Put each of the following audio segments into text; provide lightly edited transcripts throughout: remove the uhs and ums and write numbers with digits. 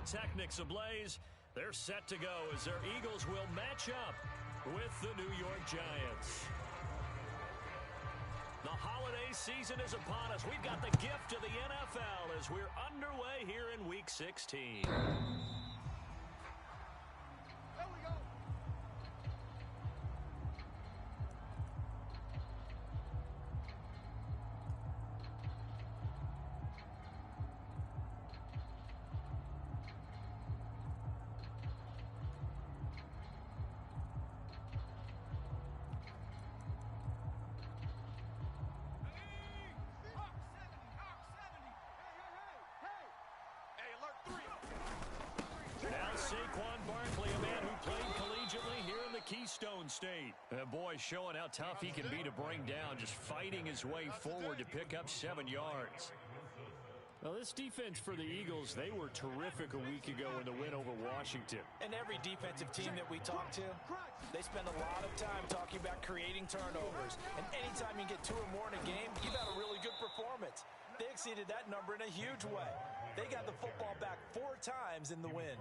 pyrotechnics ablaze. They're set to go as their Eagles will match up with the New York Giants. The holiday season is upon us. We've got the gift of the NFL as we're underway here in Week 16. Keystone State. That boy showing how tough he can be to bring down, just fighting his way forward to pick up 7 yards. Well, this defense for the Eagles, they were terrific a week ago in the win over Washington. And every defensive team that we talk to, they spend a lot of time talking about creating turnovers. And anytime you get 2 or more in a game, you've had a really good performance. They exceeded that number in a huge way. They got the football back 4 times in the win.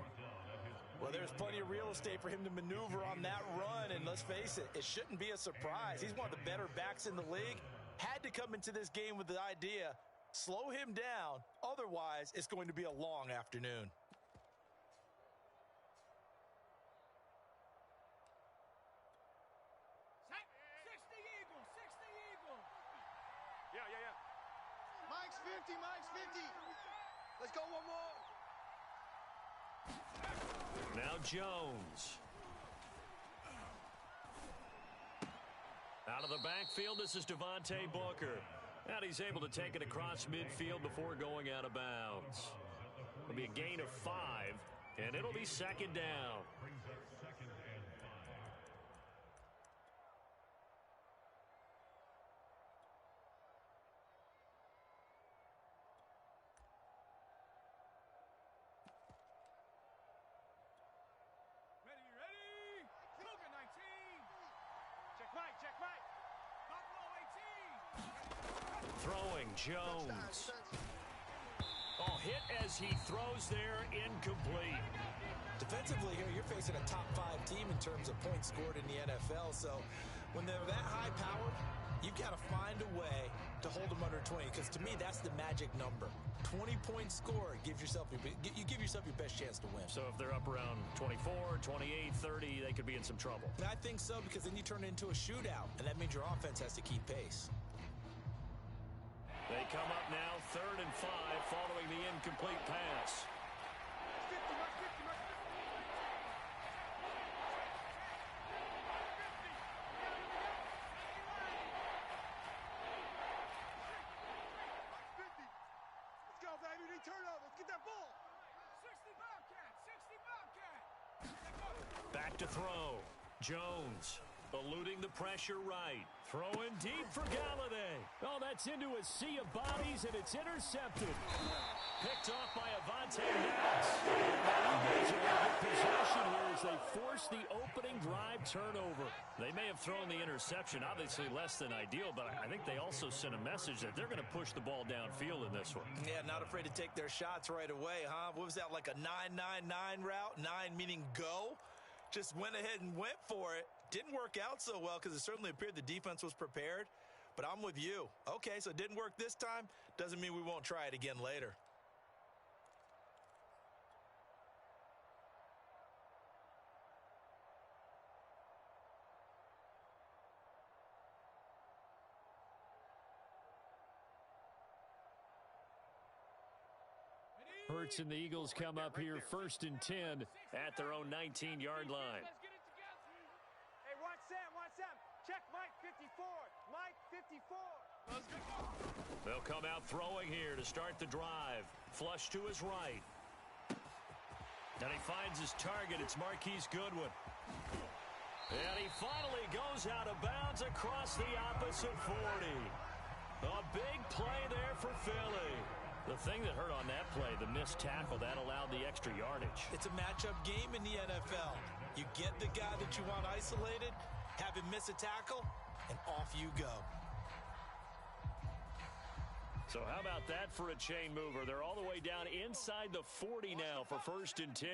Well, there's plenty of real estate for him to maneuver on that run, and let's face it, it shouldn't be a surprise. He's one of the better backs in the league. Had to come into this game with the idea, slow him down, otherwise it's going to be a long afternoon. Yeah. Mike's 50, Mike's 50. Let's go one more. Now Jones. Out of the backfield, this is Devontae Booker. And he's able to take it across midfield before going out of bounds. It'll be a gain of 5, and it'll be 2nd down. Throwing Jones. Oh, hit as he throws there, incomplete. Defensively here, you're facing a top 5 team in terms of points scored in the NFL. So when they're that high powered, you've got to find a way to hold them under 20. Because to me, that's the magic number. 20 points scored gives yourself you give yourself your best chance to win. So if they're up around 24, 28, 30, they could be in some trouble. And I think so, because then you turn it into a shootout, and that means your offense has to keep pace. They come up now, 3rd and 5, following the incomplete pass. Let's go, baby. They turn over. Let's get that ball. 60 Bobcat. Back to throw. Jones eluding the pressure right. Throwing deep for Galladay. Oh, that's into a sea of bodies, and it's intercepted. Picked off by Avonte Maddox. The Eagles are in good possession here as they force the opening drive turnover. They may have thrown the interception, obviously less than ideal, but I think they also sent a message that they're going to push the ball downfield in this one. Yeah, not afraid to take their shots right away, huh? What was that, like a 9-9-9 route? 9 meaning go? Just went ahead and went for it. Didn't work out so well because it certainly appeared the defense was prepared. But I'm with you. Okay, so it didn't work this time. Doesn't mean we won't try it again later. Hurts and the Eagles come up here 1st and 10 at their own 19-yard line. Hey, watch Sam. Check Mike 54. Mike 54. Let's go. They'll come out throwing here to start the drive. Flush to his right. And he finds his target. It's Marquise Goodwin. And he finally goes out of bounds across the opposite 40. A big play there for Philly. The thing that hurt on that play, the missed tackle, that allowed the extra yardage. It's a matchup game in the NFL. You get the guy that you want isolated, have him miss a tackle, and off you go. So how about that for a chain mover? They're all the way down inside the 40 now for 1st and 10.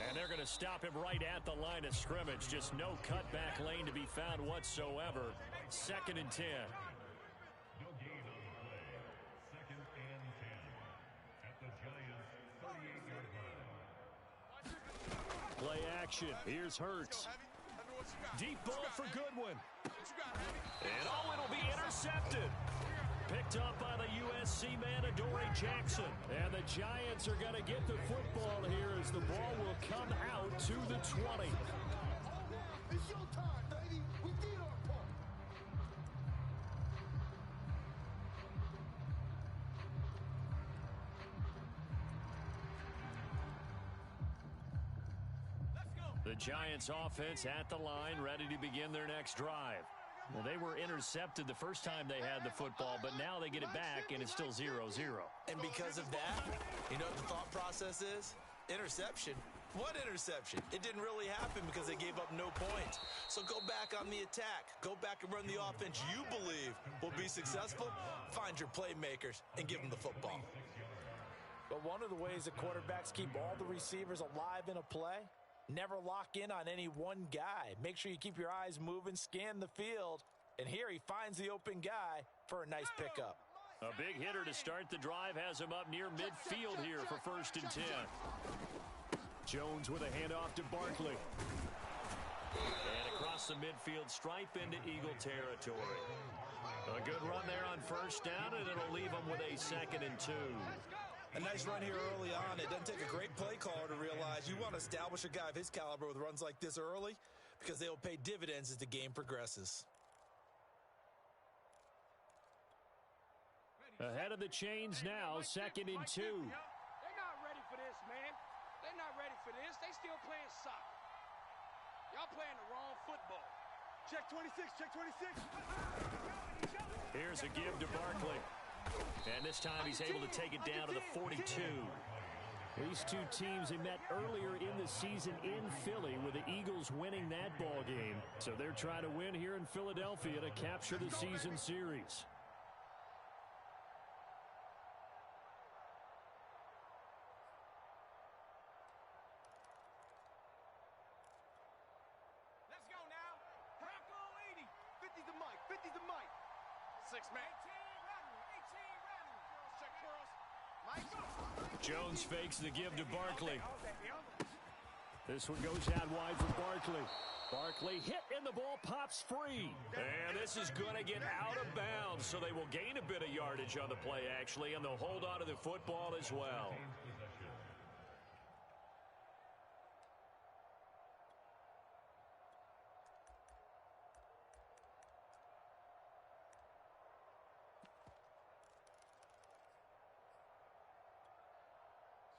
And they're going to stop him right at the line of scrimmage. Just no cutback lane to be found whatsoever. 2nd and 10. Play action. Here's Hurts. Deep ball for Goodwin. And it'll be intercepted. Picked up by the USC man, Adoree Jackson. And the Giants are going to get the football here as the ball will come out to the 20. It's your time, baby. We did our part. The Giants offense at the line, ready to begin their next drive. Well, they were intercepted the first time they had the football, but now they get it back, and it's still 0-0. And because of that, you know what the thought process is? Interception. What interception? It didn't really happen because they gave up no points. So go back on the attack. Go back and run the offense you believe will be successful. Find your playmakers and give them the football. But one of the ways that quarterbacks keep all the receivers alive in a play, never lock in on any one guy. Make sure you keep your eyes moving, scan the field. And here he finds the open guy for a nice pickup. A big hitter to start the drive has him up near midfield here for 1st and 10. Jones with a handoff to Barkley. And across the midfield stripe into Eagle territory. A good run there on 1st down, and it'll leave him with a 2nd and 2. A nice run here early on. It doesn't take a great play caller to realize you want to establish a guy of his caliber with runs like this early because they will pay dividends as the game progresses. Ahead of the chains now, 2nd and 2. They're not ready for this, man. They're not ready for this. They still playing soccer. Y'all playing the wrong football. Check 26, check 26. Here's a give to Barkley. And this time he's able to take it down to the 42. These two teams, they met earlier in the season in Philly with the Eagles winning that ball game. So they're trying to win here in Philadelphia to capture the season series. Let's go now. Wkaleb11. 50's the mic, 50's the mic. 6 man. 18 rattle. Check curls. Mike. Jones fakes the give to Barkley. This one goes out wide for Barkley. Barkley hit and the ball pops free. And this is going to get out of bounds, so they will gain a bit of yardage on the play, actually, and they'll hold on to the football as well.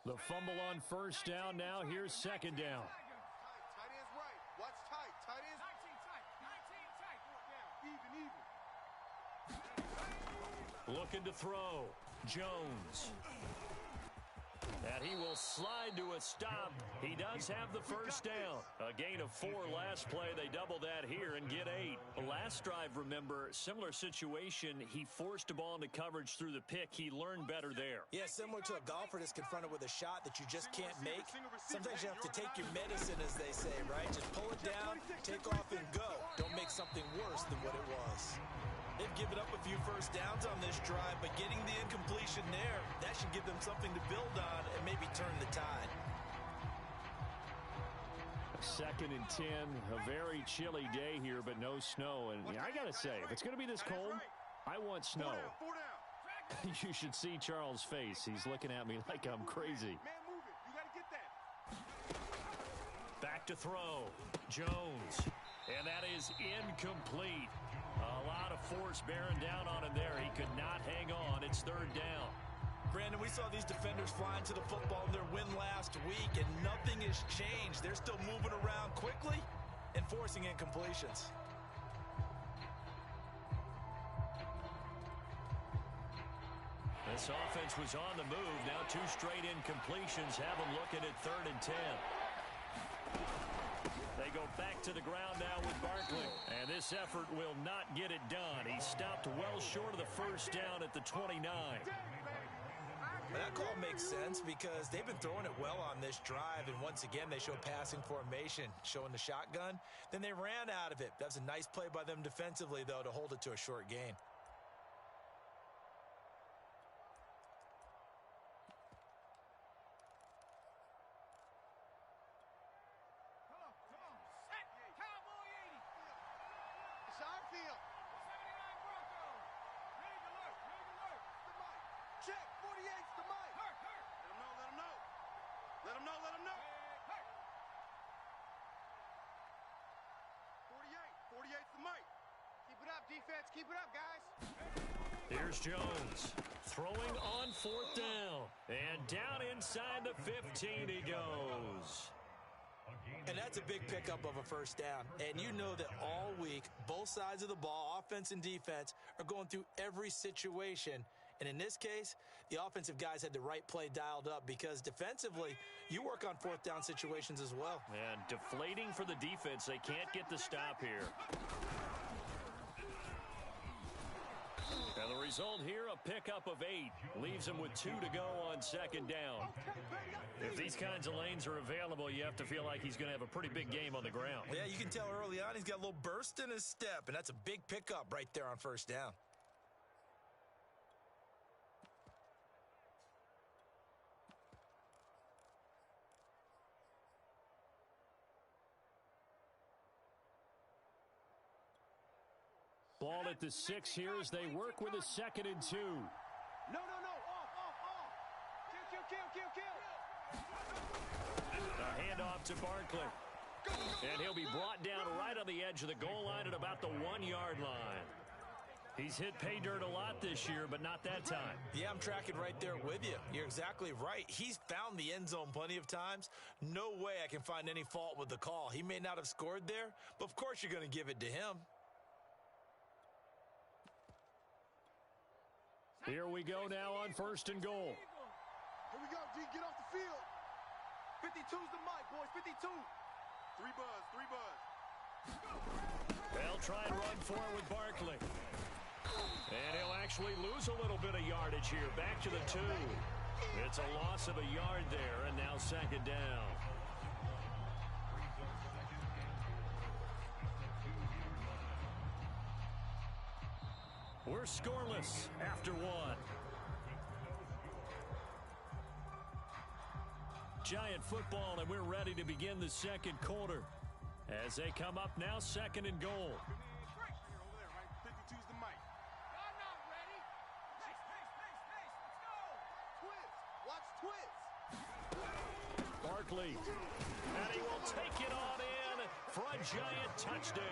The fumble on 1st down. Now here's 2nd down. Tight end's right. Watch tight. Tight end's 19 tight. 19 tight. Even. Looking to throw. Jones. And he will slide to a stop. He does have the 1st down. A gain of 4 last play. They double that here and get 8. Last drive, remember, similar situation. He forced the ball into coverage through the pick. He learned better there. Yeah, similar to a golfer that's confronted with a shot that you just can't make. Sometimes you have to take your medicine, as they say, right? Just pull it down, take off, and go. Don't make something worse than what it was. They've given up a few 1st downs on this drive, but getting the incompletion there, that should give them something to build on and maybe turn the tide. 2nd and 10. A very chilly day here, but no snow. And I got to say, if it's going to be this cold, I want snow. You should see Charles' face. He's looking at me like I'm crazy. Man, move it. You got to get that. Back to throw. Jones. And that is incomplete. A lot of force bearing down on him there. He could not hang on. It's 3rd down. Brandon, we saw these defenders flying to the football in their win last week, and nothing has changed. They're still moving around quickly and forcing incompletions. This offense was on the move. Now 2 straight incompletions have them looking at 3rd and 10. They go back to the ground now with Barkley. And this effort will not get it done. He stopped well short of the first down at the 29. Well, that call makes sense because they've been throwing it well on this drive, and once again they show passing formation, showing the shotgun. Then they ran out of it. That was a nice play by them defensively, though, to hold it to a short gain. Check, 48's the mic. Let him know. Let him know. 48's the mic. Keep it up, defense. Keep it up, guys. Here's Jones throwing on fourth down. And down inside the 15 he goes. And that's a big pickup of a first down. And you know that all week, both sides of the ball, offense and defense, are going through every situation. And in this case, the offensive guys had the right play dialed up because defensively, you work on fourth down situations as well. And deflating for the defense. They can't get the stop here. And the result here, a pickup of 8. Leaves him with 2 to go on second down. If these kinds of lanes are available, you have to feel like he's going to have a pretty big game on the ground. Yeah, you can tell early on he's got a little burst in his step, and that's a big pickup right there on first down. Ball at the 6 here as they work with a 2nd and 2. No. Off. Kill. A handoff to Barkley. And he'll be brought down right on the edge of the goal line at about the 1-yard line. He's hit pay dirt a lot this year, but not that time. Yeah, I'm tracking right there with you. You're exactly right. He's found the end zone plenty of times. No way I can find any fault with the call. He may not have scored there, but of course you're going to give it to him. Here we go now on 1st and goal. Here we go, D. Get off the field. 52's the mic, boys. 52. 3 buzz. They'll try and run for it with Barkley. And he'll actually lose a little bit of yardage here. Back to the 2. It's a loss of a yard there, and now 2nd down. We're scoreless after 1. Giant football, and we're ready to begin the second quarter. As they come up now, 2nd and goal. 52's the mic. I'm not ready. Pace. Let's go. Twitch. Watch Twitch. Barkley. And he will take it on in for a giant touchdown.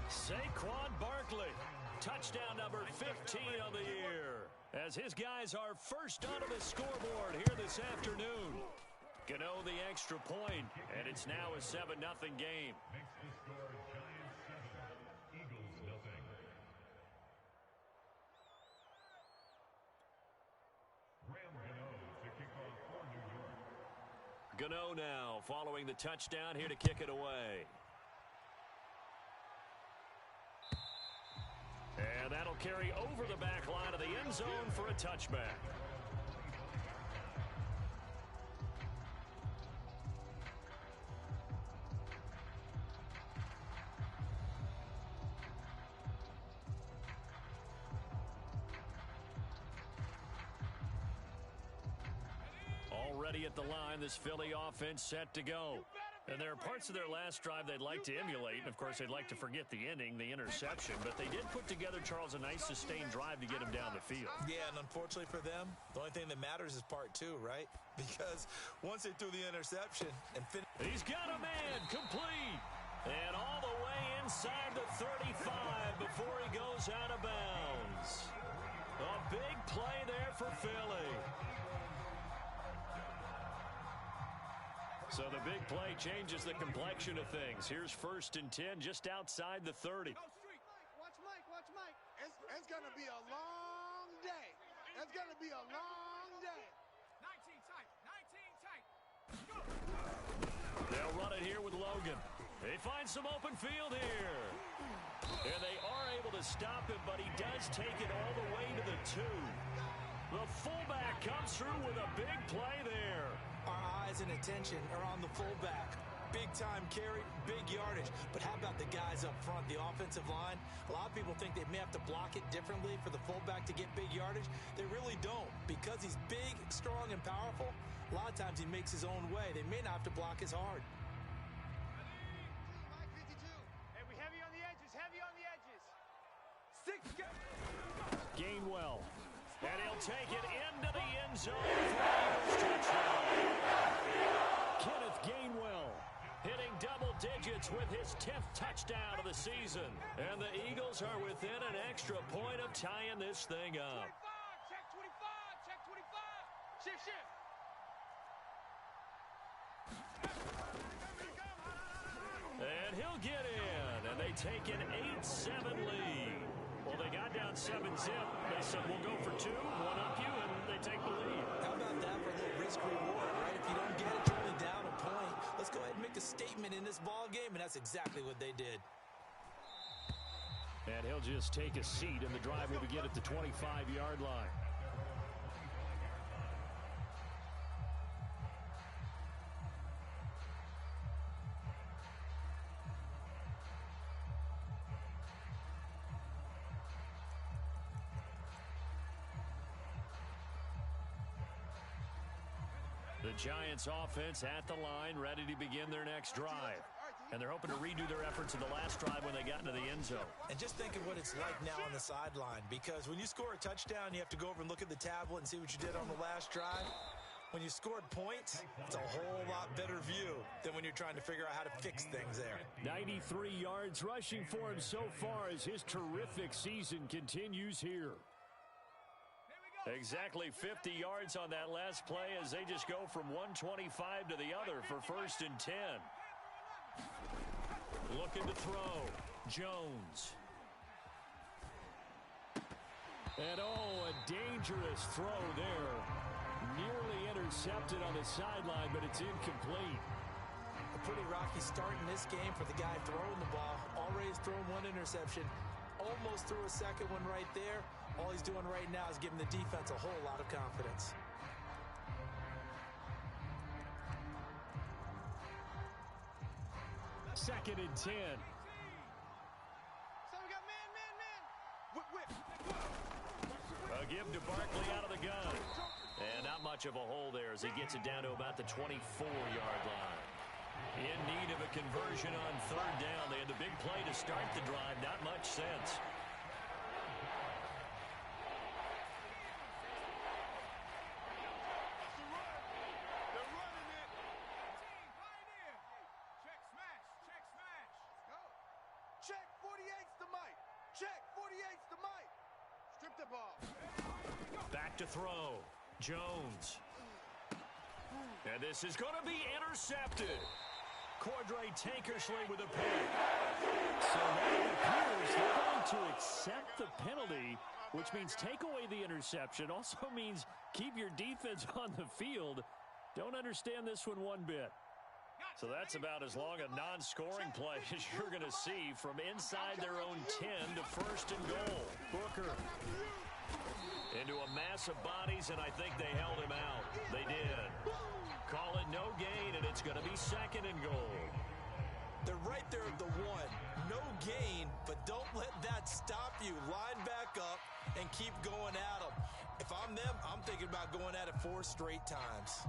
Saquon Barkley, touchdown number 15 on the year, as his guys are first onto the scoreboard here this afternoon. Gano the extra point, and it's now a 7-0 game. Makes the score Giants 7, Eagles nothing. Graham Gano to kick off for New York. Gano now following the touchdown here to kick it away. And that'll carry over the back line of the end zone for a touchback. Already at the line, this Philly offense set to go. And there are parts of their last drive they'd like to emulate. And, of course, they'd like to forget the ending, the interception. But they did put together, Charles, a nice sustained drive to get him down the field. Yeah, and unfortunately for them, the only thing that matters is part 2, right? Because once they threw the interception and he's got a man complete. And all the way inside the 35 before he goes out of bounds. A big play there for Philly. So the big play changes the complexion of things. Here's 1st and 10 just outside the 30. Go street. Watch Mike. It's going to be a long day. It's going to be a long day. 19 tight. Go. They'll run it here with Logan. They find some open field here. And they are able to stop him, but he does take it all the way to the 2. The fullback comes through with a big play there. Our eyes and attention are on the fullback. Big-time carry, big yardage. But how about the guys up front, the offensive line? A lot of people think they may have to block it differently for the fullback to get big yardage. They really don't. Because he's big, strong, and powerful, a lot of times he makes his own way. They may not have to block as hard. Mike 52. Hey, we heavy on the edges, heavy on the edges. 6. Gainwell. And he'll take it into the end zone for Eagles touchdown. Kenneth Gainwell hitting double digits with his 10th touchdown of the season. And the Eagles are within an extra point of tying this thing up. 25, check 25, check 25. Shift, shift. And he'll get in, and they take an 8-7 lead. Well, they got down 7-zip. They said, we'll go for 2, one up you, and they take the lead. How about that for a little risk-reward, right? If you don't get it, you're only down a point. Let's go ahead and make a statement in this ball game, and that's exactly what they did. And he'll just take a seat, and the drive will begin at the 25-yard line. The Giants offense at the line, ready to begin their next drive. And they're hoping to redo their efforts in the last drive when they got into the end zone. And just think of what it's like now on the sideline, because when you score a touchdown, you have to go over and look at the tablet and see what you did on the last drive. When you scored points, it's a whole lot better view than when you're trying to figure out how to fix things there. 93 yards rushing for him so far as his terrific season continues here. Exactly 50 yards on that last play as they just go from 125 to the other for 1st and 10. Looking to throw. Jones. And a dangerous throw there. Nearly intercepted on the sideline, but it's incomplete. A pretty rocky start in this game for the guy throwing the ball. Already has thrown 1 interception. Almost threw a second one right there. All he's doing right now is giving the defense a whole lot of confidence. Second and 10. So we got man. Whip. A give to Barkley out of the gun. And not much of a hole there as he gets it down to about the 24-yard line. In need of a conversion on 3rd down. They had the big play to start the drive. Not much sense. Check 48's the mic. Check 48's the mic. Strip the ball. Back to throw. Jones. And this is going to be intercepted. Cordray Tankersley with a pick. So now it appears they're going to accept the penalty, which means take away the interception. Also means keep your defense on the field. Don't understand this one bit. So that's about as long a non-scoring play as you're going to see from inside their own 10 to 1st and goal. Booker into a mass of bodies, and I think they held him out. They did. Call it no gain, and it's going to be 2nd and goal. They're right there at the 1. No gain, but don't let that stop you. Line back up and keep going at them. If I'm them, I'm thinking about going at it 4 straight times.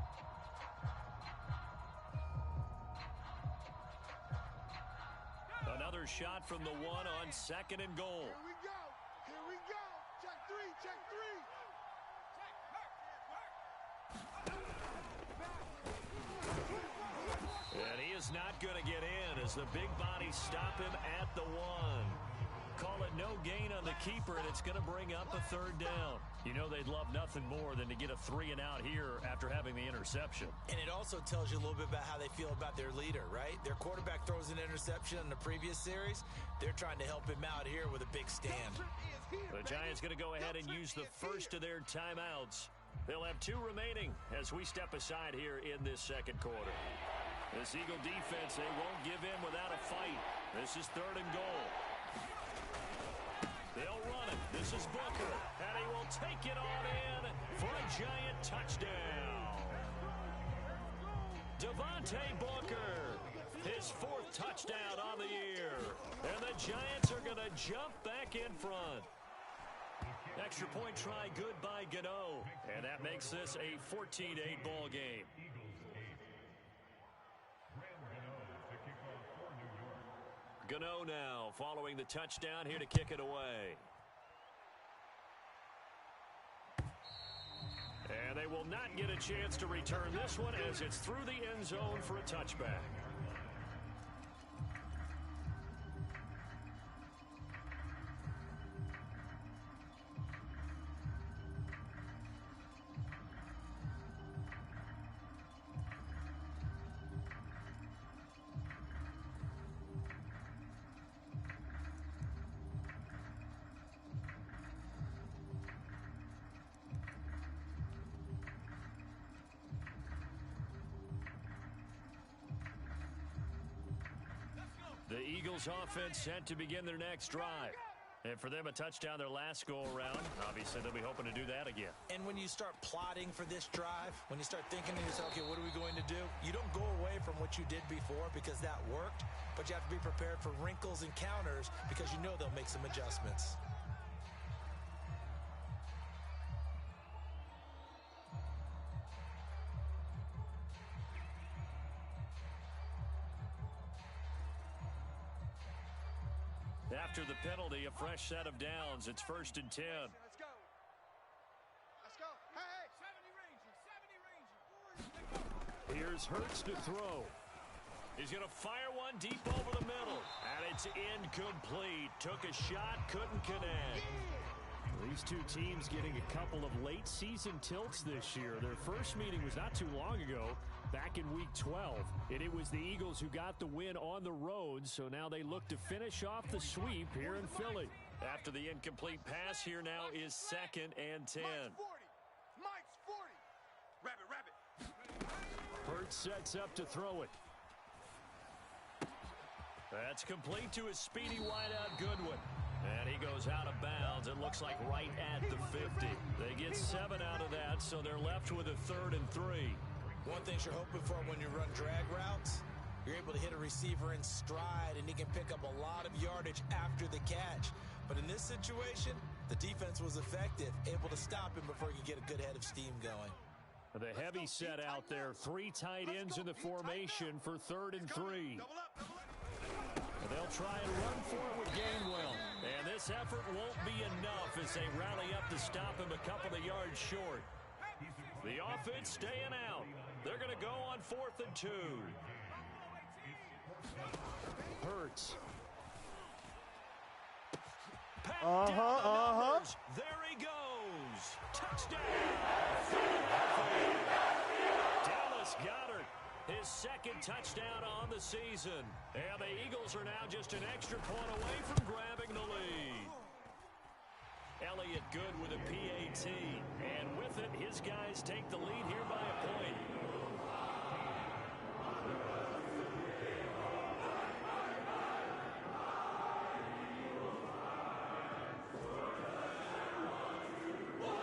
Another shot from the 1 on 2nd and goal. Here we go. Here we go. Check 3. Check 3. And he is not going to get in as the big bodies stop him at the 1. Call it no gain on the keeper, and it's going to bring up a 3rd down. You know they'd love nothing more than to get a 3 and out here after having the interception. And it also tells you a little bit about how they feel about their leader, right? Their quarterback throws an interception in the previous series. They're trying to help him out here with a big stand. The Giants going to go ahead and use the first of their timeouts. They'll have 2 remaining as we step aside here in this 2nd quarter. This Eagle defense, they won't give in without a fight. This is 3rd and goal. They'll run it. This is Booker, and he will take it on in for a giant touchdown. Devontae Booker, his 4th touchdown on the year. And the Giants are going to jump back in front. Extra point try good by Gano. And that makes this a 14-8 ball game. Gano now following the touchdown here to kick it away. And they will not get a chance to return this one as it's through the end zone for a touchback. The Eagles offense set to begin their next drive. And for them, a touchdown their last go-around. Obviously, they'll be hoping to do that again. And when you start plotting for this drive, when you start thinking to yourself, okay, what are we going to do? You don't go away from what you did before because that worked, but you have to be prepared for wrinkles and counters because you know they'll make some adjustments. After the penalty, a fresh set of downs. It's 1st and 10. Let's go. Let's go. Hey, 70 Ranger. Here's Hurts to throw. He's going to fire one deep over the middle. And it's incomplete. Took a shot, couldn't connect. These two teams getting a couple of late season tilts this year. Their first meeting was not too long ago, back in week 12. And it was the Eagles who got the win on the road, so now they look to finish off the sweep here in Philly. After the incomplete pass, here now is 2nd and 10. Mike's 40. Rabbit. Hurts sets up to throw it. That's complete to his speedy wideout Goodwin. And he goes out of bounds. It looks like right at the 50. They get 7 out of that, so they're left with a 3rd and 3. One thing you're hoping for when you run drag routes, you're able to hit a receiver in stride, and he can pick up a lot of yardage after the catch. But in this situation, the defense was effective, able to stop him before he could get a good head of steam going. The heavy set out there. 3 tight ends in the formation for 3rd and 3. They'll try and run for it with Gainwell. And this effort won't be enough as they rally up to stop him a couple of yards short. The offense staying out. They're going to go on 4th and 2. Hurts. There he goes. Touchdown. Dallas Goedert, his 2nd touchdown on the season. And the Eagles are now just an extra point away from grabbing the lead. Elliott good with a PAT. And with it, his guys take the lead here by a point.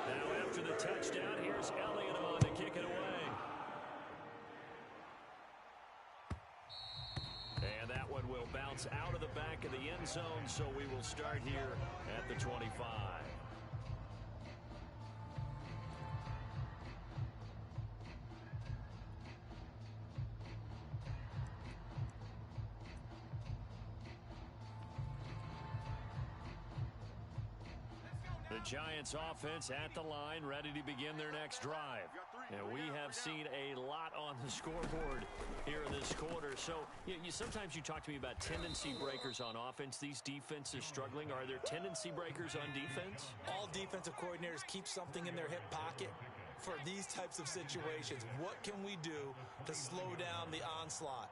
Now after the touchdown, here's Elliott on to kick it away. And that one will bounce out of the back of the end zone, so we will start here at the 25. The Giants offense at the line, ready to begin their next drive. And we have seen a lot on the scoreboard here in this quarter. So sometimes you talk to me about tendency breakers on offense. These defenses struggling. Are there tendency breakers on defense? All defensive coordinators keep something in their hip pocket for these types of situations. What can we do to slow down the onslaught?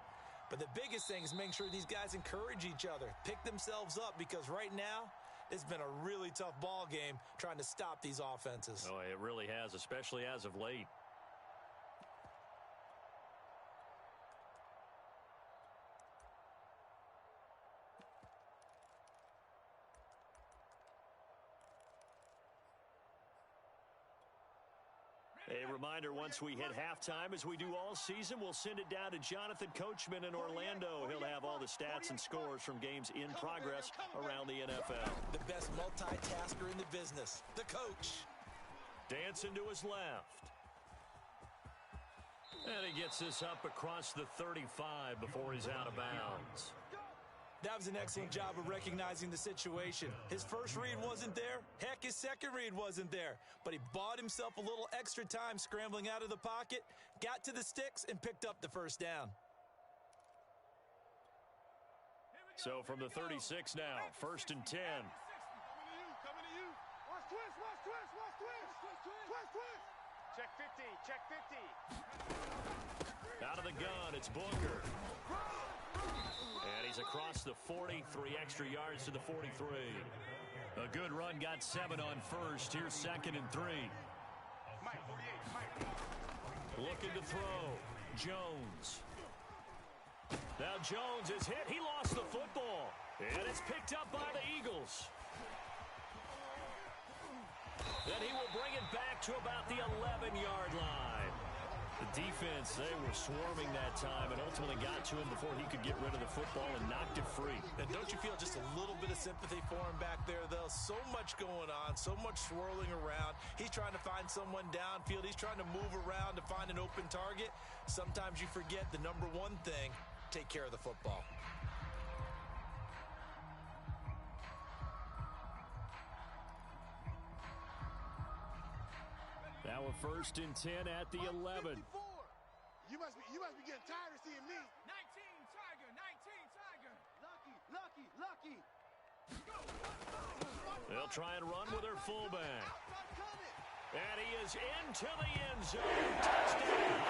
But the biggest thing is making sure these guys encourage each other, pick themselves up, because right now, it's been a really tough ball game trying to stop these offenses. Oh, it really has, especially as of late. A reminder, once we hit halftime, as we do all season, we'll send it down to Jonathan Coachman in Orlando. He'll have all the stats and scores from games in progress around the NFL. The best multitasker in the business, the coach. Dancing to his left. And he gets this up across the 35 before he's out of bounds. That was an excellent job of recognizing the situation. His first read wasn't there. Heck, his second read wasn't there. But he bought himself a little extra time scrambling out of the pocket, got to the sticks, and picked up the first down. So from the 36 now, 1st and 10. Coming to you. Watch twist, watch twist, watch twist. Twist, twist. Check 50, check 50. Out of the gun, it's Booker. And he's across the 40, 3 extra yards to the 43. A good run, got 7 on first. Here's 2nd and 3. Mike, 48, Mike. Looking to throw. Jones. Now Jones is hit. He lost the football. And it's picked up by the Eagles. Then he will bring it back to about the 11-yard line. The defense, they were swarming that time and ultimately got to him before he could get rid of the football and knocked it free. And don't you feel just a little bit of sympathy for him back there, though? So much going on, so much swirling around. He's trying to find someone downfield. He's trying to move around to find an open target. Sometimes you forget the number one thing, take care of the football. Now a 1st and 10 at the 11. You must be getting tired of seeing me. 19 Tiger, 19 Tiger. Lucky. They'll try and run with their fullback. And he is into the end zone. Touchdown.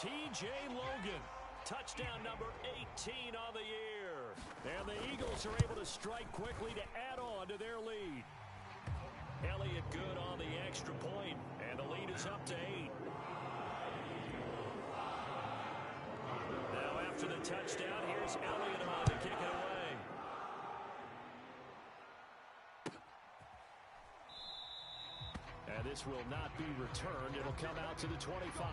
T.J. Logan. Touchdown number 18 on the year. And the Eagles are able to strike quickly to add on to their lead. Elliott good on the extra point, and the lead is up to 8. Now after the touchdown, here's Elliott on to kick it away. And this will not be returned. It'll come out to the 25.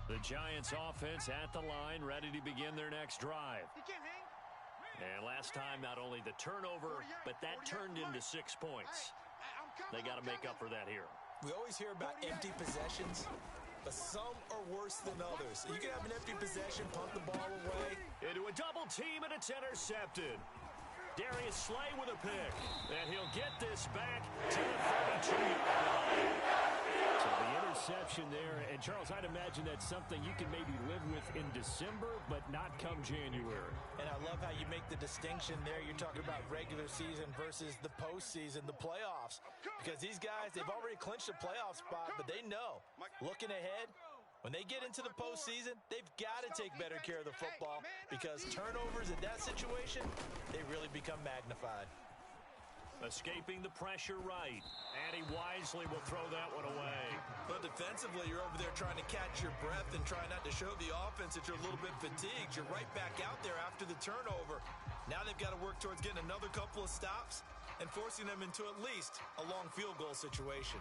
The Giants offense at the line, ready to begin their next drive. And last time, not only the turnover, but that turned into 6 points. They got to make up for that here. We always hear about empty possessions, but some are worse than others. You can have an empty possession, punt the ball away. Into a double team, and it's intercepted. Darius Slay with a pick. And he'll get this back to the 32-yard line. So the interception there, and Charles, I'd imagine that's something you can maybe live with in December, but not come January. And I love how you make the distinction there. You're talking about regular season versus the postseason, the playoffs. Because these guys, they've already clinched a playoff spot, but they know, looking ahead, when they get into the postseason, they've got to take better care of the football because turnovers in that situation, they really become magnified. Escaping the pressure right. And he wisely will throw that one away. But defensively, you're over there trying to catch your breath and try not to show the offense that you're a little bit fatigued. You're right back out there after the turnover. Now they've got to work towards getting another couple of stops and forcing them into at least a long field goal situation.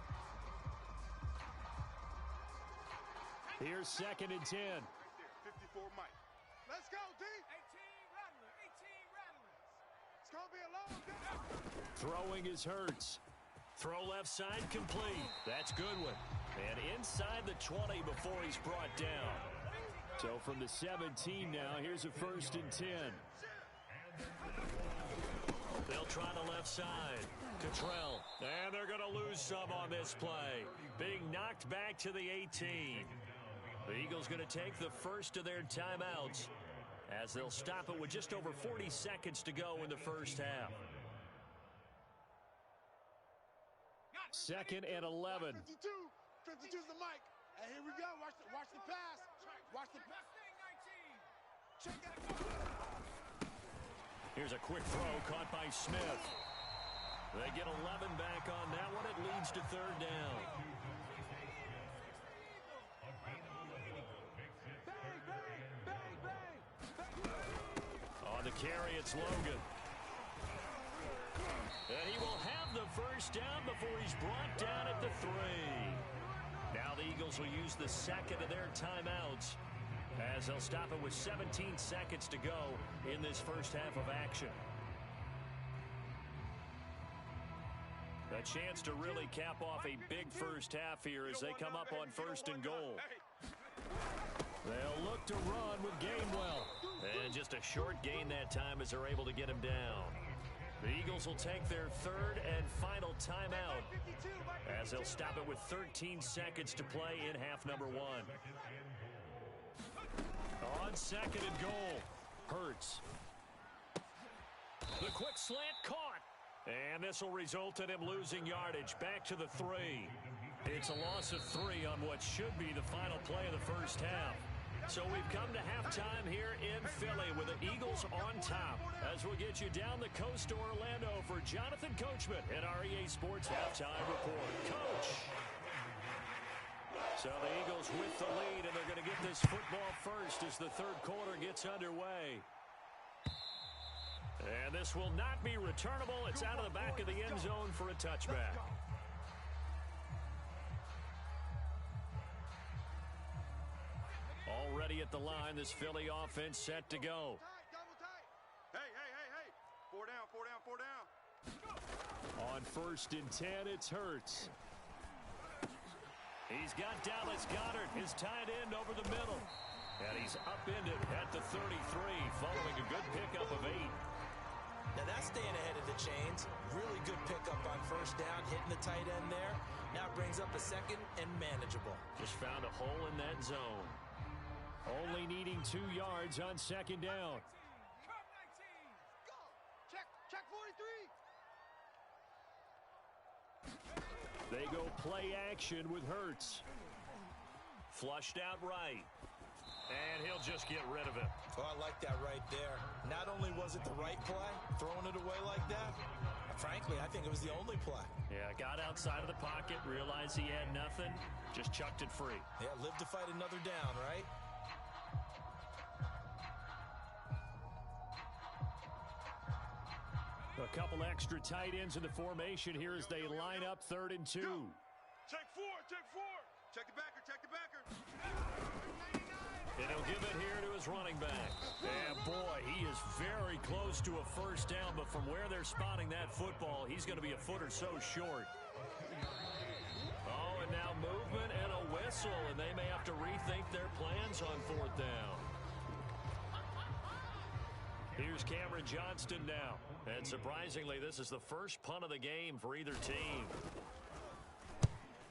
Here's 2nd and 10. 54 Mike. Let's go, D. 18 Rattler, 18 Rattlers. It's going to be a long day. Throwing is Hurts. Throw left side complete. That's Goodwin. And inside the 20 before he's brought down. So from the 17 now, here's a 1st and 10. They'll try the left side. Cottrell. And they're going to lose some on this play. Being knocked back to the 18. The Eagles going to take the first of their timeouts as they'll stop it with just over 40 seconds to go in the first half. 2nd and 11. 52's the mic. And here we go. Watch the pass. Watch the pass. Here's a quick throw caught by Smith. They get 11 back on that one. It leads to third down. On the carry, it's Logan. And he will have the first down before he's brought down at the 3. Now the Eagles will use the second of their timeouts as they'll stop it with 17 seconds to go in this first half of action. A chance to really cap off a big first half here as they come up on first and goal. They'll look to run with Gainwell. And just a short gain that time as they're able to get him down. The Eagles will take their third and final timeout as they'll stop it with 13 seconds to play in half number 1. On second and goal, Hurts. The quick slant caught. And this will result in him losing yardage back to the 3. It's a loss of 3 on what should be the final play of the first half. So we've come to halftime here in Philly with the Eagles on top as we'll get you down the coast to Orlando for Jonathan Coachman at our EA Sports Halftime Report. Coach! So the Eagles with the lead, and they're going to get this football first as the third quarter gets underway. And this will not be returnable. It's out of the back of the end zone for a touchback. Already at the line, this Philly offense set to go. Hey. 4 down. On first and 10, it's Hurts. He's got Dallas Goedert, his tight end, over the middle. And he's upended at the 33, following a good pickup of 8. Now that's staying ahead of the chains. Really good pickup on first down, hitting the tight end there. Now it brings up a second and manageable. Just found a hole in that zone. Only needing 2 yards on second down. Check 43. They go play action with Hurts. Flushed out right. And he'll just get rid of it. Oh, I like that right there. Not only was it the right play, throwing it away like that, frankly, I think it was the only play. Yeah, got outside of the pocket, realized he had nothing, just chucked it free. Yeah, live to fight another down, right? A couple extra tight ends in the formation here as they line up 3rd and 2. Check 4. Check the backer. And he'll give it here to his running back. And boy, he is very close to a first down, but from where they're spotting that football, he's going to be a foot or so short. Oh, and now movement and a whistle, and they may have to rethink their plans on 4th down. Here's Cameron Johnston now. And surprisingly, this is the first punt of the game for either team.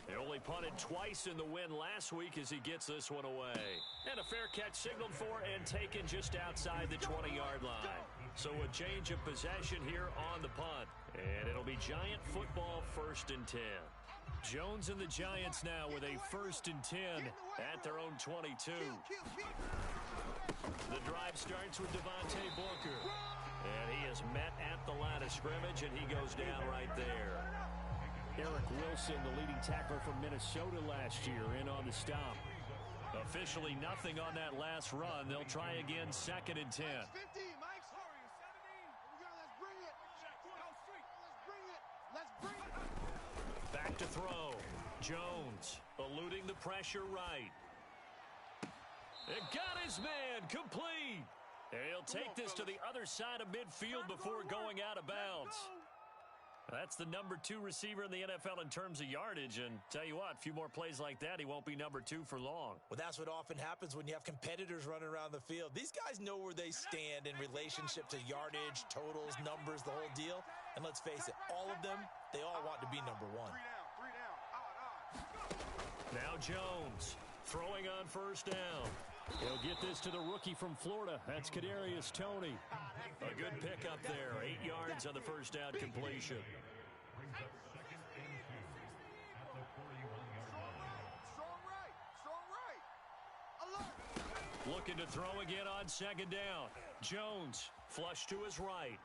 They only punted twice in the win last week as he gets this one away. And a fair catch signaled for and taken just outside the 20-yard line. So a change of possession here on the punt. And it'll be Giant football 1st and 10. Jones and the Giants now with a 1st and 10 at their own 22. The drive starts with Devontae Booker. And he is met at the line of scrimmage, and he goes down right there. Eric Wilson, the leading tackler from Minnesota last year, in on the stop. Officially nothing on that last run. They'll try again 2nd and 10. 50, Mike. Sorry, 70. Let's bring it. Back to throw. Jones eluding the pressure right. It got his man complete. He'll take this to the other side of midfield before going out of bounds. That's the number 2 receiver in the NFL in terms of yardage, and tell you what, a few more plays like that, he won't be number 2 for long. Well, that's what often happens when you have competitors running around the field. These guys know where they stand in relationship to yardage, totals, numbers, the whole deal. And let's face it, all of them, they all want to be number 1. 3 down. Odd. Now Jones throwing on 1st down. He'll get this to the rookie from Florida. That's Kadarius Toney. A good pickup there. 8 yards on the 1st down completion. Strong right. Alert. Looking to throw again on second down. Jones, flush to his right.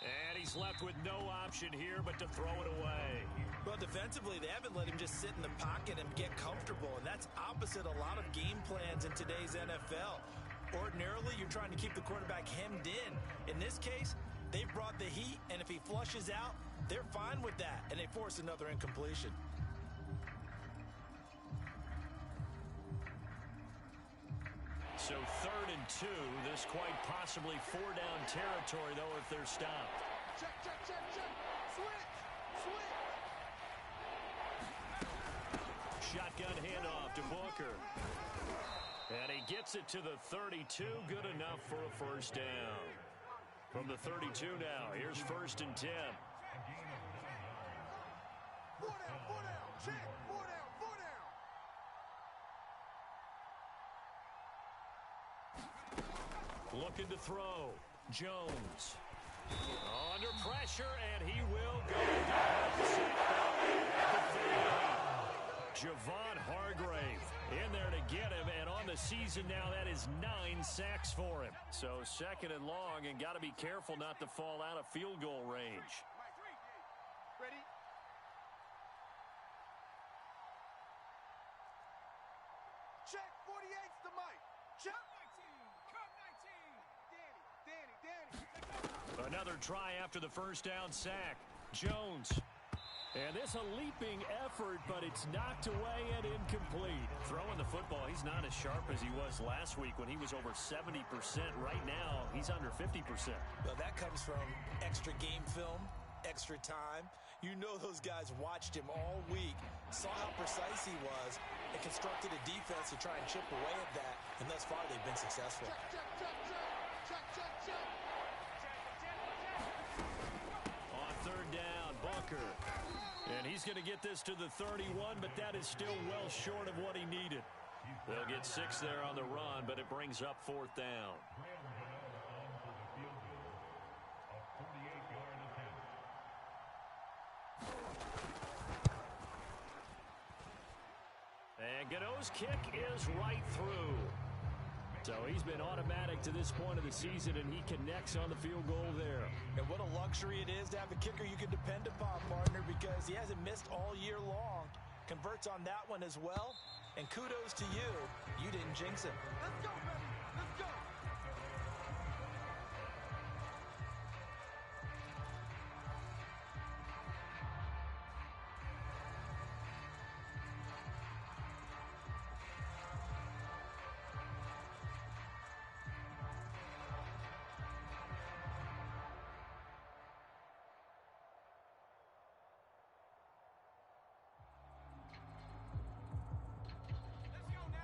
And he's left with no option here but to throw it away. Well, defensively, they haven't let him just sit in the pocket and get comfortable, and that's opposite a lot of game plans in today's NFL. Ordinarily, you're trying to keep the quarterback hemmed in. In this case, they've brought the heat, and if he flushes out, they're fine with that, and they force another incompletion. So 3rd and 2, this quite possibly 4-down territory, though, if they're stopped. Check, check, check, check. Switch, switch. Shotgun handoff to Booker. And he gets it to the 32, good enough for a first down. From the 32 now, here's 1st and 10. Four down, check. Four down, four down. Looking to throw. Jones. Under pressure, and he will go down. Javon Hargrave in there to get him, and on the season now, that is 9 sacks for him. So 2nd and long, and got to be careful not to fall out of field goal range. Ready? Check, 48's the mic. Check. 19, Danny. Another try after the first down sack. Jones. And this a leaping effort, but it's knocked away and incomplete. Throwing the football, he's not as sharp as he was last week when he was over 70%. Right now, he's under 50%. Well, that comes from extra game film, extra time. You know those guys watched him all week, saw how precise he was, and constructed a defense to try and chip away at that, and thus far they've been successful. Check, check, check, check. Check, check, check. On 3rd down, Booker. And he's going to get this to the 31, but that is still well short of what he needed. They'll get 6 there on the run, but it brings up 4th down. And Gano's kick is right through. So he's been automatic to this point of the season, and he connects on the field goal there. And what a luxury it is to have a kicker you can depend upon, partner, because he hasn't missed all year long. Converts on that one as well. And kudos to you. You didn't jinx him. Let's go, baby. Let's go.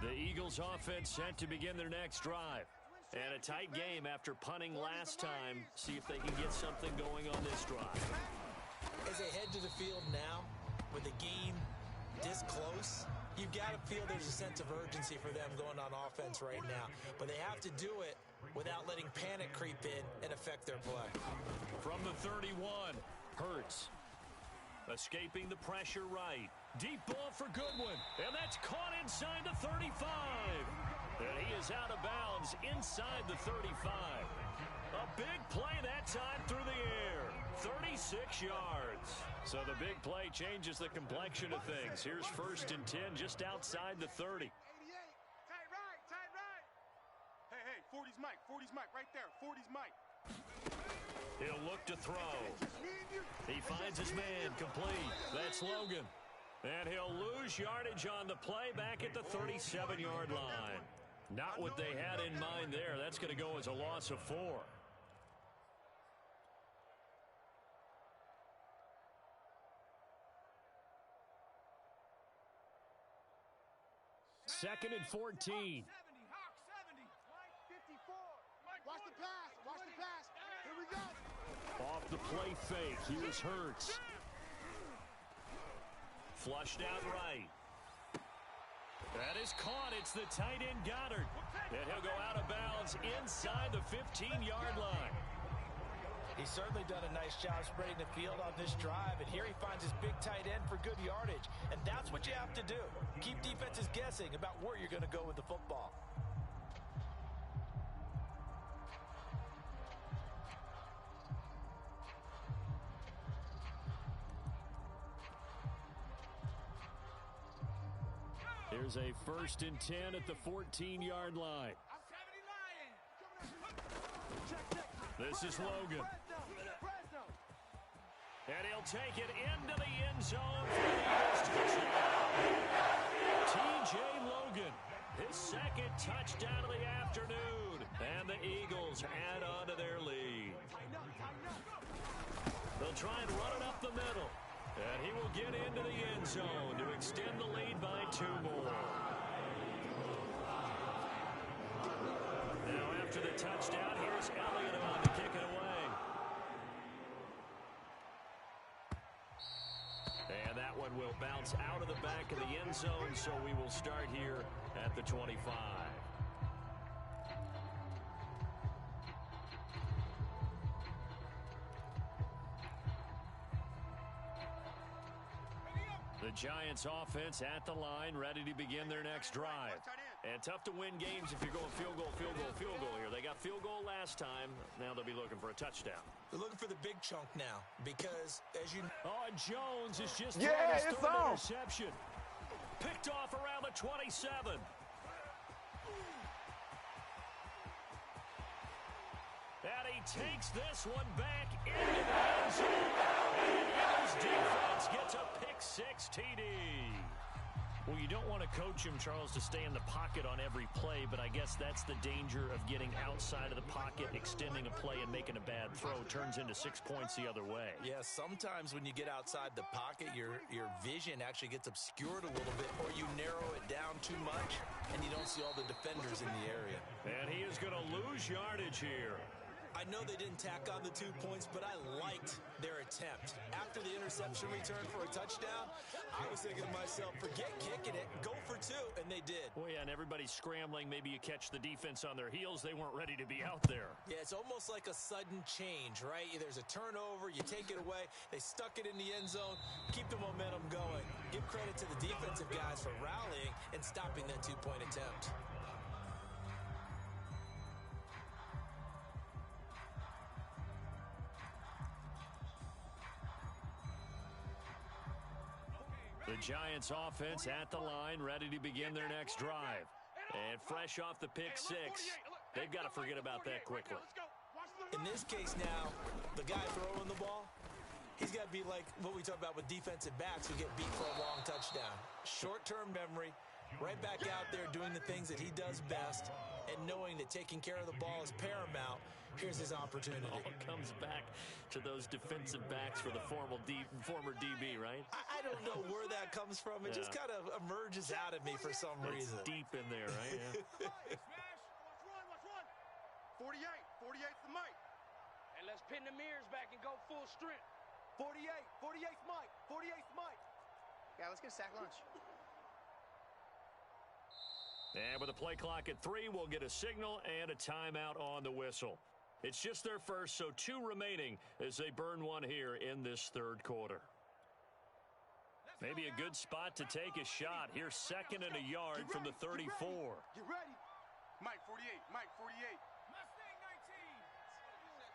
The Eagles offense set to begin their next drive. And a tight game after punting last time. See if they can get something going on this drive. As they head to the field now, with the game this close, you've got to feel there's a sense of urgency for them going on offense right now. But they have to do it without letting panic creep in and affect their play. From the 31, Hurts. Escaping the pressure right. Deep ball for Goodwin. And that's caught inside the 35. And he is out of bounds inside the 35. A big play that time through the air. 36 yards. So the big play changes the complexion of things. Here's 1st and 10 just outside the 30. 88. Tight right, tight right. Hey, 40's Mike, right there. 40's Mike. He'll look to throw. He finds his man complete. That's Logan. And he'll lose yardage on the play back at the 37-yard line. Not what they had in mind there. That's going to go as a loss of 4. Second and 14. 70, Hawk 70. Mike 54. Watch the pass, watch the pass. Here we go. Off the play fake, here's Hurts. Flushed out right. That is caught. It's the tight end Goddard. And he'll go out of bounds inside the 15-yard line. He's certainly done a nice job spreading the field on this drive, and here he finds his big tight end for good yardage. And that's what you have to do. Keep defenses guessing about where you're going to go with the football. Here's a 1st and 10 at the 14-yard line. This is Logan. And he'll take it into the end zone for the Eagles touchdown. T.J. Logan, his 2nd touchdown of the afternoon. And the Eagles add on to their lead. They'll try and run it up the middle. And he will get into the end zone to extend the lead by 2 more. Now after the touchdown, here's Elliott on to kick it away. And that one will bounce out of the back of the end zone, so we will start here at the 25. The Giants offense at the line, ready to begin their next drive. And tough to win games if you're going field goal, field goal, field goal here. They got field goal last time. Now they'll be looking for a touchdown. They're looking for the big chunk now because, as you know... Oh, and Jones is just throwing his third interception. Picked off around the 27. And he takes this one back into the end zone. And the Eagles defense gets a pick-6 TD. Well, you don't want to coach him, Charles, to stay in the pocket on every play, but I guess that's the danger of getting outside of the pocket, extending a play, and making a bad throw. Turns into 6 points the other way. Yeah, sometimes when you get outside the pocket, your vision actually gets obscured a little bit, or you narrow it down too much, and you don't see all the defenders in the area. And he is going to lose yardage here. I know they didn't tack on the 2 points, but I liked their attempt. After the interception return for a touchdown, I was thinking to myself, forget kicking it, go for 2, and they did. Well, yeah, and everybody's scrambling. Maybe you catch the defense on their heels. They weren't ready to be out there. Yeah, it's almost like a sudden change, right? There's a turnover, you take it away, they stuck it in the end zone, keep the momentum going. Give credit to the defensive guys for rallying and stopping that 2-point attempt. The Giants offense at the line, ready to begin their next drive. And fresh off the pick-6, they've got to forget about that quickly. In this case now, the guy throwing the ball, he's got to be like what we talk about with defensive backs who get beat for a long touchdown. Short-term memory, right back out there doing the things that he does best, and knowing that taking care of the ball is paramount. Here's his opportunity. It all comes back to those defensive backs for the former DB, right? I don't know where that comes from. It just kind of emerges out of me for some reason. It's deep in there, right? Yeah. Watch one. 48. 48's the mic. And let's pin the mirrors back and go full strength. 48. 48's Mike. 48's Mike. Yeah, let's get a sack lunch. And with a play clock at 3, we'll get a signal and a timeout on the whistle. It's just their first, so 2 remaining as they burn one here in this 3rd quarter. Maybe a good spot to take a shot. Here's 2nd and a yard from the 34. Get ready. Mike 48. Mike 48. Mustang 19.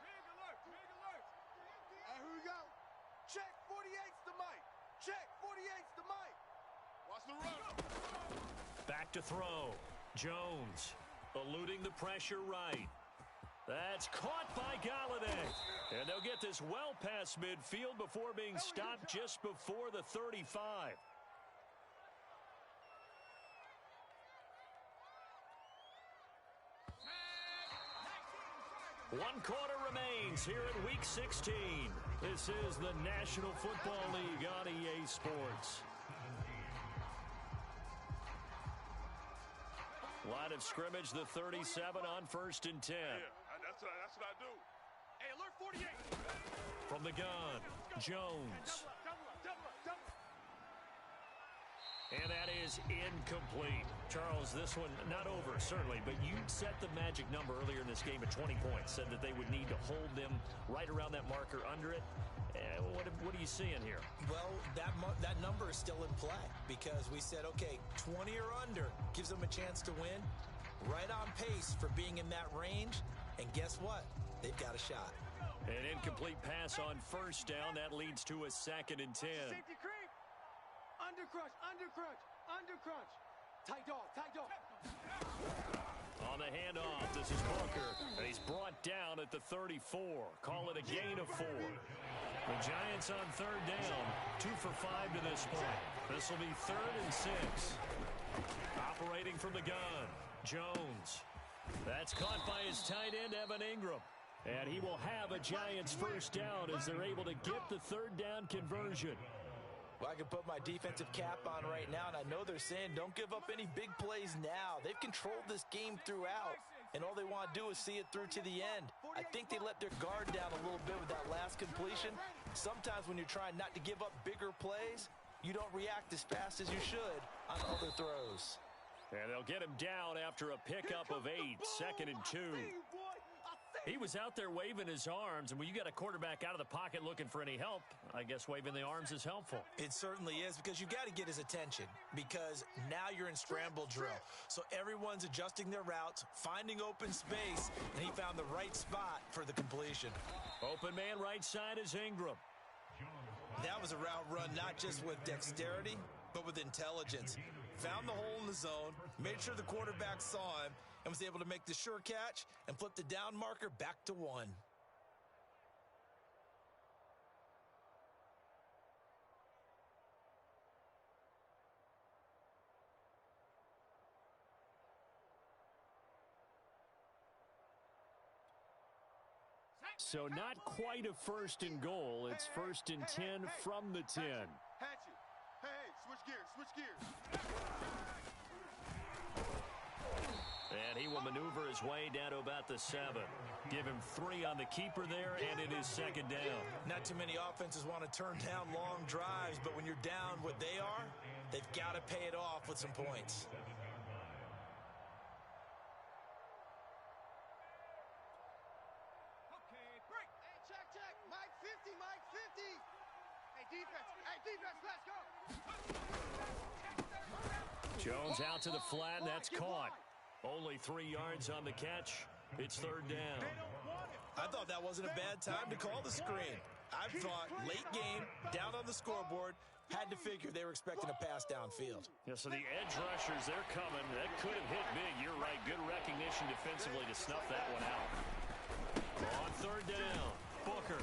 Big alert. Big alert. Hey, here we go. Check 48's the mic. Check 48's the mic. Watch the run. Back to throw. Jones eluding the pressure right. That's caught by Galladay. And they'll get this well past midfield before being stopped just before the 35. One quarter remains here in Week 16. This is the National Football League on EA Sports. Line of scrimmage, the 37 on 1st and 10. Yeah, that's what I do. Hey, alert 48. From the gun, Jones. Double up. And that is incomplete. Charles, this one not over, certainly, but you set the magic number earlier in this game at 20 points, said that they would need to hold them right around that marker under it. What are you seeing here? Well, that number is still in play because we said, okay, 20 or under gives them a chance to win. Right on pace for being in that range. And guess what? They've got a shot. An incomplete pass on 1st down. That leads to a 2nd and 10. Safety creep. Under crunch. Tight dog, tight dog. On the handoff, this is Booker, and he's brought down at the 34. Call it a gain of 4. The Giants on third down, 2 for 5 to this point. This will be 3rd and 6. Operating from the gun, Jones. That's caught by his tight end, Evan Ingram. And he will have a Giants first down as they're able to get the third down conversion. Well, I can put my defensive cap on right now, and I know they're saying don't give up any big plays now. They've controlled this game throughout, and all they want to do is see it through to the end. I think they let their guard down a little bit with that last completion. Sometimes when you're trying not to give up bigger plays, you don't react as fast as you should on other throws. And they'll get him down after a pickup of 8, 2nd and 2. He was out there waving his arms, and when you got a quarterback out of the pocket looking for any help, I guess waving the arms is helpful. It certainly is, because you got to get his attention, because now you're in scramble drill. So everyone's adjusting their routes, finding open space, and he found the right spot for the completion. Open man right side is Ingram. That was a route run not just with dexterity, but with intelligence. Found the hole in the zone, made sure the quarterback saw him, and was able to make the sure catch and flip the down marker back to 1. So not quite a 1st and goal. It's 1st and 10 from the 10. Hatchet. Hey, switch gears. And he will maneuver his way down to about the 7. Give him 3 on the keeper there, and it is 2nd down. Not too many offenses want to turn down long drives, but when you're down what they are, they've got to pay it off with some points. Okay, break. Hey, check. Mike 50, Mike 50. Hey, defense, let's go. Jones out to the flat, and that's caught. Only 3 yards on the catch. It's 3rd down. I thought that wasn't a bad time to call the screen. I thought late game, down on the scoreboard, had to figure they were expecting a pass downfield. Yeah, so the edge rushers, they're coming. That could have hit big. You're right. Good recognition defensively to snuff that one out. On 3rd down, Booker.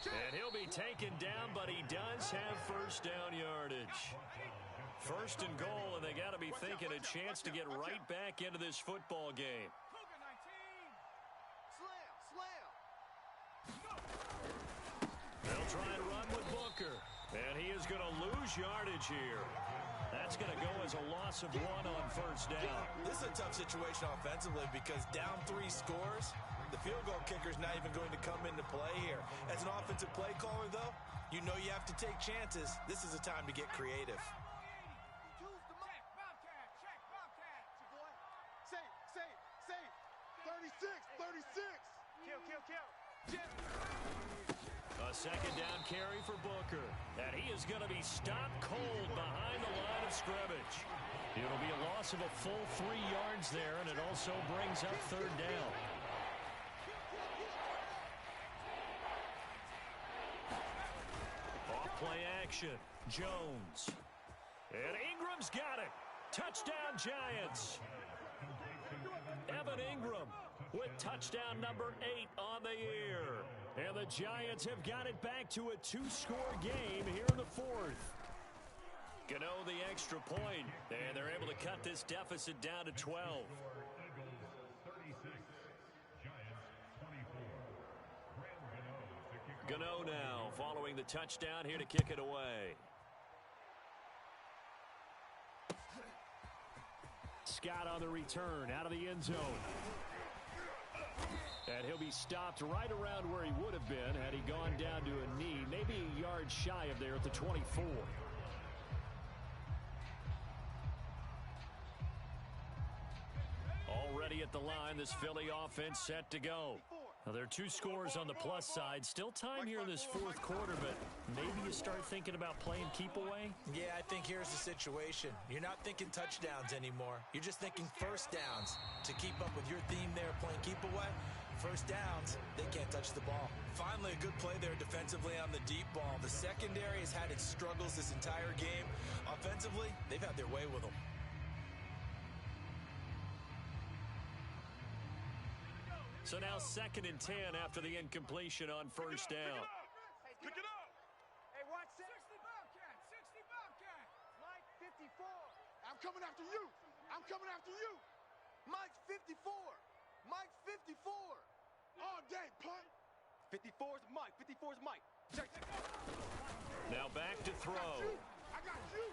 And he'll be taken down, but he does have first down yardage. 1st and goal, and they got to be thinking a chance to get right back into this football game. They'll try and run with Booker, and he is going to lose yardage here. That's going to go as a loss of 1 on 1st down. This is a tough situation offensively because down 3 scores, the field goal kicker's not even going to come into play here. As an offensive play caller, though, you know you have to take chances. This is a time to get creative. 36. Kill. A 2nd down carry for Booker. And he is going to be stopped cold behind the line of scrimmage. It'll be a loss of a full 3 yards there, and it also brings up 3rd down. Off play action. Jones. And Ingram's got it. Touchdown, Giants. Evan Ingram with touchdown number 8 on the year. And the Giants have got it back to a 2-score game here in the 4th. Gano the extra point, and they're able to cut this deficit down to 12. Gano now following the touchdown here to kick it away. Scott on the return out of the end zone. And he'll be stopped right around where he would have been had he gone down to a knee, maybe a yard shy of there at the 24. Already at the line, this Philly offense set to go. Now, there are 2 scores on the plus side. Still time here in this 4th quarter, but maybe you start thinking about playing keep away? Yeah, I think here's the situation. You're not thinking touchdowns anymore. You're just thinking first downs. To keep up with your theme there, playing keep away, first downs, they can't touch the ball. Finally, a good play there defensively on the deep ball. The secondary has had its struggles this entire game. Offensively, they've had their way with them. So now 2nd and 10 after the incompletion on first down. Pick it up. Hey, watch this. 60 Bobcat. 60 Bobcat. Mike 54. I'm coming after you. I'm coming after you. Mike 54. Mike 54. All day, punt. 54's Mike. 54's Mike. Check. Now back to throw. I got you.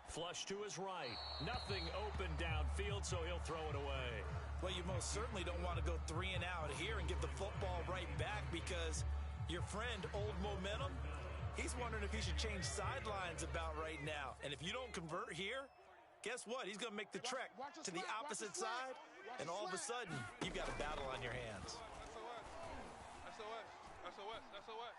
Flush to his right. Nothing open downfield, so he'll throw it away. Well, you most certainly don't want to go 3 and out here and give the football right back because your friend, Old Momentum, he's wondering if he should change sidelines about right now. And if you don't convert here, guess what? He's going to make the trek to the opposite side, and all of a sudden, you've got a battle on your hands. SOS.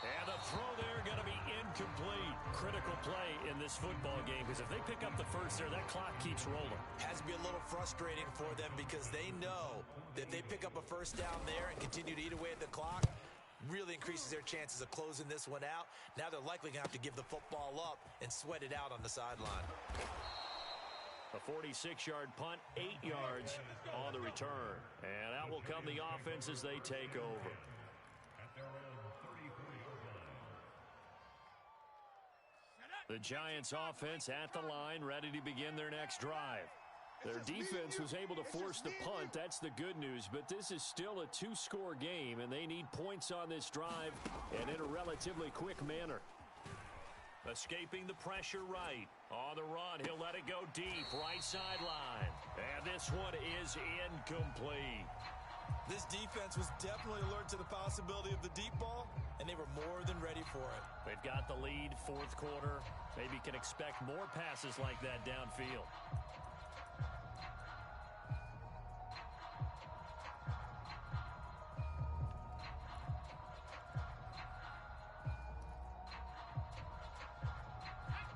And the throw there going to be incomplete. Critical play in this football game because if they pick up the first there, that clock keeps rolling. Has to be a little frustrating for them because they know that if they pick up a first down there and continue to eat away at the clock, really increases their chances of closing this one out. Now they're likely going to have to give the football up and sweat it out on the sideline. A 46-yard punt, 8 yards on the return. And out will come the offense as they take over. The Giants offense at the line, ready to begin their next drive. Their defense was able to force the punt. That's the good news. But this is still a 2-score game, and they need points on this drive and in a relatively quick manner. Escaping the pressure right. On the run, he'll let it go deep, right sideline. And this one is incomplete. This defense was definitely alert to the possibility of the deep ball, and they were more than ready for it. They've got the lead, 4th quarter. Maybe can expect more passes like that downfield.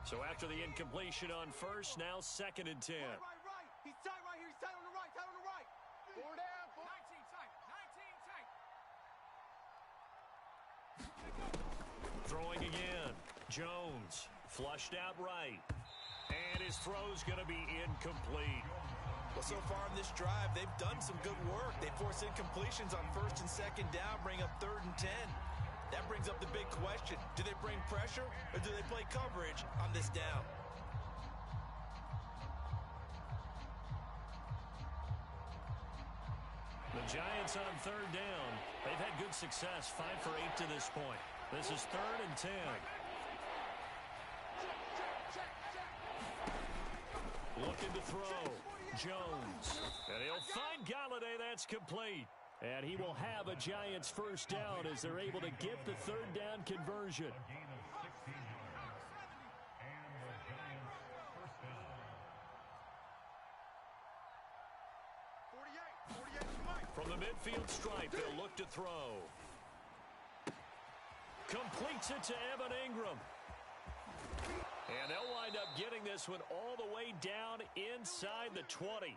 So after the incompletion on first, now 2nd and 10. Right. He's tight right here. He's tight on the right. Tight on the right. 4 down. 19 tight. Throwing again. Jones flushed out right. And his throw's going to be incomplete. Well, so far in this drive, they've done some good work. They force incompletions on 1st and 2nd down, bring up 3rd and 10. That brings up the big question. Do they bring pressure or do they play coverage on this down? The Giants on 3rd down. They've had good success, 5 for 8 to this point. This is 3rd and 10. Looking to throw. Jones. And he'll find Galladay. That's complete. And he will have a Giants first down as they're able to get the 3rd down conversion. From the midfield stripe, they'll look to throw. Completes it to Evan Ingram. And they'll wind up getting this one all the way down inside the 20.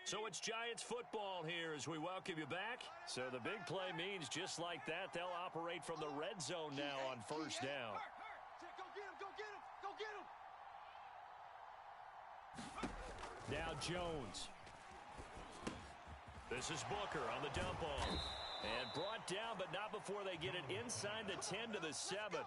So it's Giants football here as we welcome you back. So the big play means just like that, they'll operate from the red zone now on first down. Go get him. Go get him. Go get him. Now Jones. This is Booker on the dump off. And brought down, but not before they get it inside the 10 to the 7.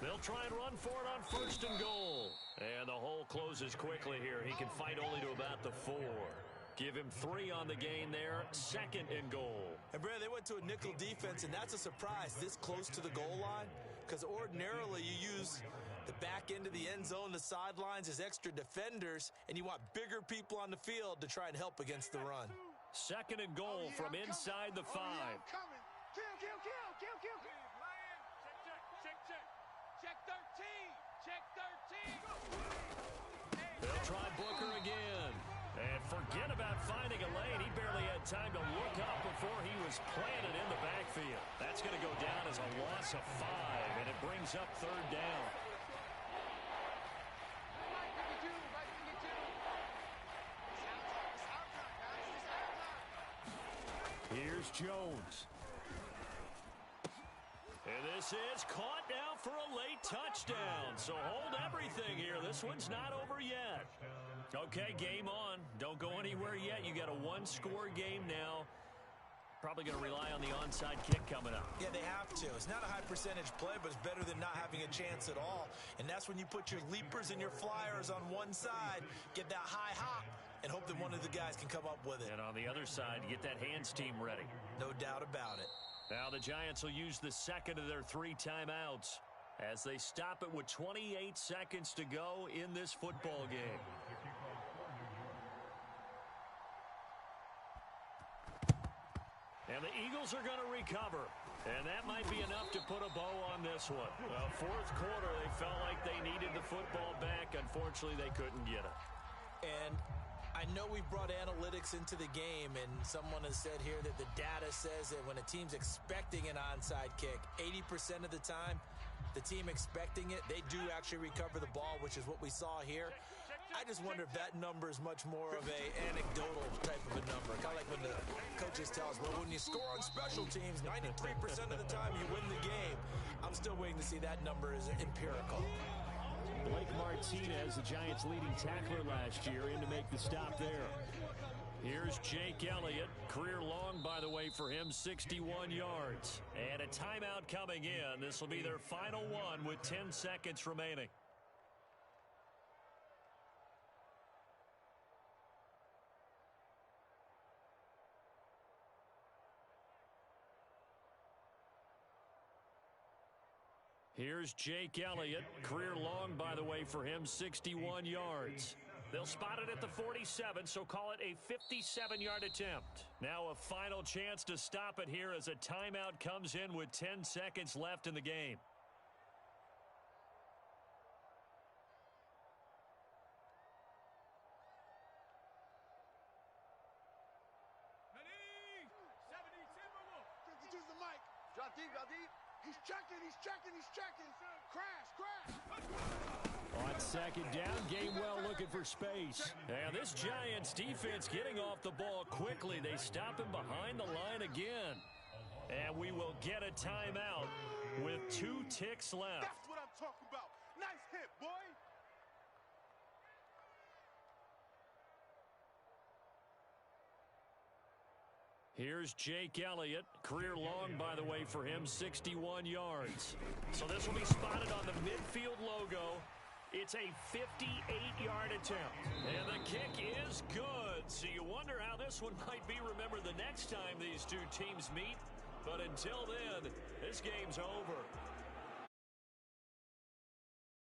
They'll try and run for it on 1st and goal. And the hole closes quickly here. He can fight only to about the 4. Give him 3 on the gain there. 2nd and goal. And Brad, they went to a nickel defense, and that's a surprise this close to the goal line. Because ordinarily you use the back end of the end zone, the sidelines as extra defenders, and you want bigger people on the field to try and help against the run. 2nd and goal from inside the 5. Kill. Check 13. They'll try Booker again. And forget about finding a lane. He barely had time to look up before he was planted in the backfield. That's going to go down as a loss of 5, and it brings up third down. Here's Jones. And this is caught now for a late touchdown. So hold everything here. This one's not over yet. Okay, game on. Don't go anywhere yet. You got a one-score game now. Probably going to rely on the onside kick coming up. Yeah, they have to. It's not a high percentage play, but it's better than not having a chance at all. And that's when you put your leapers and your flyers on one side, get that high hop, and hope that one of the guys can come up with it. And on the other side, get that hands team ready. No doubt about it. Now the Giants will use the second of their 3 timeouts as they stop it with 28 seconds to go in this football game. And the Eagles are going to recover. And that might be enough to put a bow on this one. Well, fourth quarter, they felt like they needed the football back. Unfortunately, they couldn't get it. And I know we brought analytics into the game, and someone has said here that the data says that when a team's expecting an onside kick, 80% of the time, the team expecting it, they do actually recover the ball, which is what we saw here. I just wonder if that number is much more of a anecdotal type of a number. Kind of like when the coaches tell us, well, when you score on special teams, 93% of the time you win the game. I'm still waiting to see that number is empirical. Blake Martinez, the Giants' leading tackler last year, in to make the stop there. Here's Jake Elliott. Career long, by the way, for him, 61 yards. And a timeout coming in. This will be their final one with 10 seconds remaining. Here's Jake Elliott. Career long, by the way, for him, 61 yards. They'll spot it at the 47, so call it a 57-yard attempt. Now a final chance to stop it here as a timeout comes in with 10 seconds left in the game. Drop deep, drop deep. He's checking. Crash. On second down, Gainwell looking for space. And this Giants defense getting off the ball quickly. They stop him behind the line again. And we will get a timeout with 2 ticks left. That's what I'm talking about. Nice hit, boy. Here's Jake Elliott. Career long, by the way, for him, 61 yards. So this will be spotted on the midfield logo. It's a 58-yard attempt. And the kick is good. So you wonder how this one might be remembered the next time these two teams meet. But until then, this game's over.